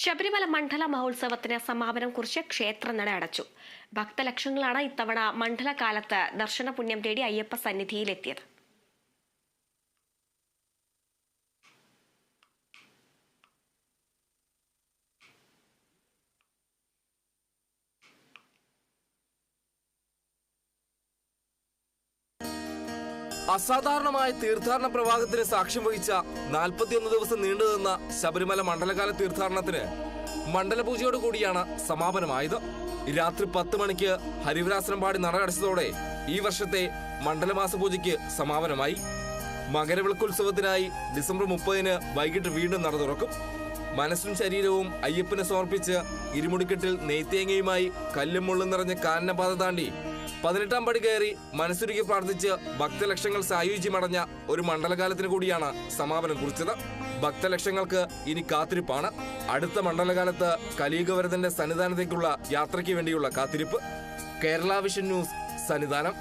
ശബരിമല മണ്ഡല മഹോത്സവത്തിന് സമാപനം കുറിച്ച് ക്ഷേത്രനട അടച്ചു. ഭക്തലക്ഷങ്ങളാണ് ഇത്തവണ മണ്ഡലകാലത്ത് ദർശന പുണ്യം തേടി അയ്യപ്പ സന്നിധിയിലെത്തിയത്. അസാധാരണമായ തീർത്ഥാടന പ്രവാഹത്തിന് സാക്ഷ്യം വഹിച്ച 41 ദിവസം നീണ്ടുനിന്ന ശബരിമല മണ്ഡലകാല തീർത്ഥാടനത്തിന് മണ്ഡലപൂജയോടുകൂടിയാണ് സമാപനമായത്. രാത്രി 10 മണിക്ക് ഹരിവരാസനം പാടി നട അടച്ചതോടെ ഈ വർഷത്തെ മണ്ഡലമാസ പൂജയ്ക്ക് സമാപനമായി. മകരവിളക്കുത്സവത്തിനായി ഡിസംബർ 30-ന് വൈകിട്ട് വീണ്ടും നട തുറക്കും. മനസ്സും ശരീരവും അയ്യപ്പന് സമർപ്പിച്ച് ഇരുമുടിക്കെട്ടിൽ നെയ്ത്തേങ്ങയുമായി കല്ലും മുള്ളും നിറഞ്ഞ കാനനപാത താണ്ടി 18-ാം പടി കയറി മനസ്സുരുക്കി പ്രാർത്ഥിച്ച് ഭക്തലക്ഷങ്ങൾ സായുജ്യമടഞ്ഞ ഒരു മണ്ഡലകാലത്തിന് കൂടിയാണ് സമാപനം കുറിച്ചത്. ഭക്തലക്ഷങ്ങൾക്ക് ഇനി കാത്തിരിപ്പാണ്. അടുത്ത മണ്ഡലകാലത്ത് കലിയുഗവരദന്റെ സന്നിധാനത്തേക്കുള്ള യാത്രയ്ക്ക് വേണ്ടിയുള്ള കാത്തിരിപ്പ്. Kerala vision news, Sannidhanam.